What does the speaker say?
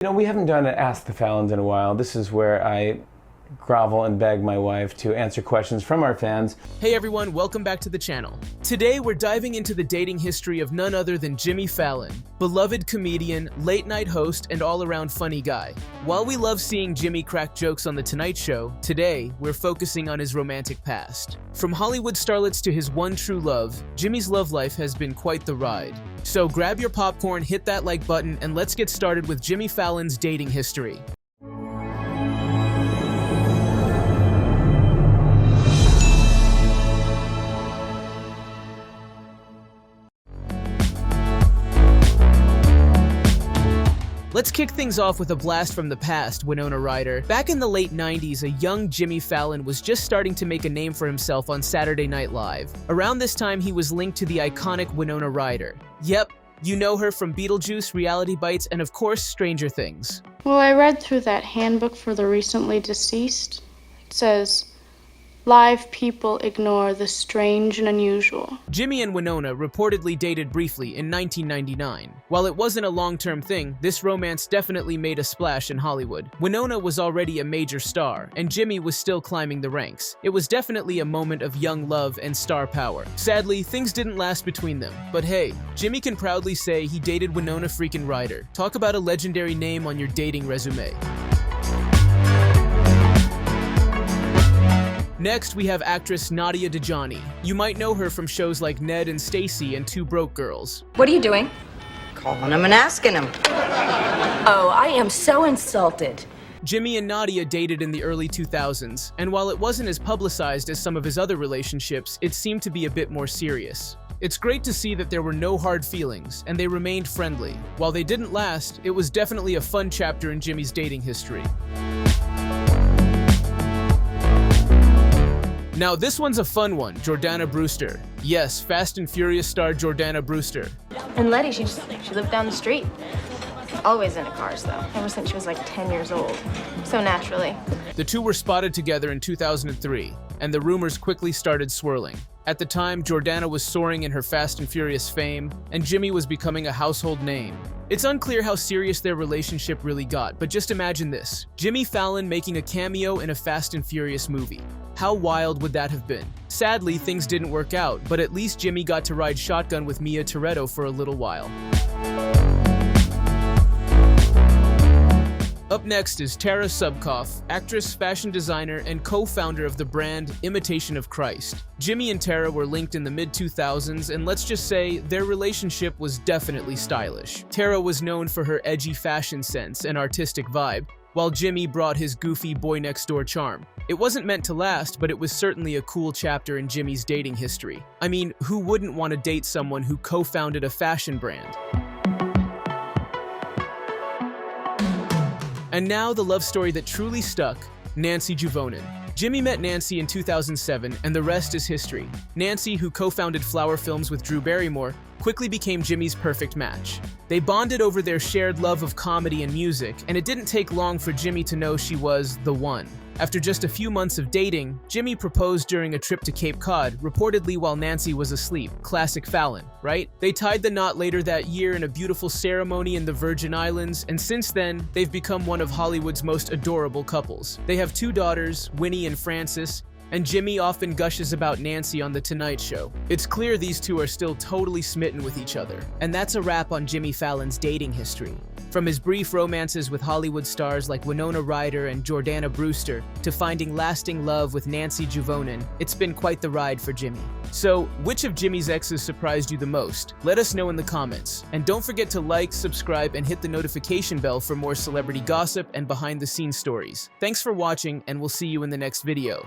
You know, we haven't done an Ask the Fallons in a while. This is where I grovel and beg my wife to answer questions from our fans. Hey everyone, welcome back to the channel. Today we're diving into the dating history of none other than Jimmy Fallon, beloved comedian, late-night host, and all-around funny guy. While we love seeing Jimmy crack jokes on The Tonight Show, today we're focusing on his romantic past. From Hollywood starlets to his one true love, Jimmy's love life has been quite the ride. So grab your popcorn, hit that like button, and let's get started with Jimmy Fallon's dating history. Let's kick things off with a blast from the past, Winona Ryder. Back in the late 90s, a young Jimmy Fallon was just starting to make a name for himself on Saturday Night Live. Around this time, he was linked to the iconic Winona Ryder. Yep, you know her from Beetlejuice, Reality Bites, and of course, Stranger Things. Well, I read through that handbook for the recently deceased. It says, live people ignore the strange and unusual. Jimmy and Winona reportedly dated briefly in 1999. While it wasn't a long-term thing, this romance definitely made a splash in Hollywood. Winona was already a major star, and Jimmy was still climbing the ranks. It was definitely a moment of young love and star power. Sadly, things didn't last between them. But hey, Jimmy can proudly say he dated Winona freaking Ryder. Talk about a legendary name on your dating resume. Next, we have actress Nadia Dejani. You might know her from shows like Ned and Stacy and Two Broke Girls. What are you doing? Calling him and asking him. Oh, I am so insulted. Jimmy and Nadia dated in the early 2000s, and while it wasn't as publicized as some of his other relationships, it seemed to be a bit more serious. It's great to see that there were no hard feelings, and they remained friendly. While they didn't last, it was definitely a fun chapter in Jimmy's dating history. Now this one's a fun one, Jordana Brewster. Yes, Fast and Furious star Jordana Brewster. And Letty, she lived down the street. Always into cars, though, ever since she was like 10 years old. So naturally. The two were spotted together in 2003, and the rumors quickly started swirling. At the time, Jordana was soaring in her Fast and Furious fame, and Jimmy was becoming a household name. It's unclear how serious their relationship really got, but just imagine this. Jimmy Fallon making a cameo in a Fast and Furious movie. How wild would that have been? Sadly, things didn't work out, but at least Jimmy got to ride shotgun with Mia Toretto for a little while. Up next is Tara Subkoff, actress, fashion designer, and co-founder of the brand Imitation of Christ. Jimmy and Tara were linked in the mid-2000s, and let's just say their relationship was definitely stylish. Tara was known for her edgy fashion sense and artistic vibe, while Jimmy brought his goofy boy-next-door charm. It wasn't meant to last, but it was certainly a cool chapter in Jimmy's dating history. I mean, who wouldn't want to date someone who co-founded a fashion brand? And now the love story that truly stuck, Nancy Juvonen. Jimmy met Nancy in 2007, and the rest is history. Nancy, who co-founded Flower Films with Drew Barrymore, quickly became Jimmy's perfect match. They bonded over their shared love of comedy and music, and it didn't take long for Jimmy to know she was the one. After just a few months of dating, Jimmy proposed during a trip to Cape Cod, reportedly while Nancy was asleep. Classic Fallon, right? They tied the knot later that year in a beautiful ceremony in the Virgin Islands, and since then, they've become one of Hollywood's most adorable couples. They have two daughters, Winnie and Frances, and Jimmy often gushes about Nancy on The Tonight Show. It's clear these two are still totally smitten with each other. And that's a wrap on Jimmy Fallon's dating history. From his brief romances with Hollywood stars like Winona Ryder and Jordana Brewster, to finding lasting love with Nancy Juvonen, it's been quite the ride for Jimmy. So, which of Jimmy's exes surprised you the most? Let us know in the comments. And don't forget to like, subscribe, and hit the notification bell for more celebrity gossip and behind-the-scenes stories. Thanks for watching, and we'll see you in the next video.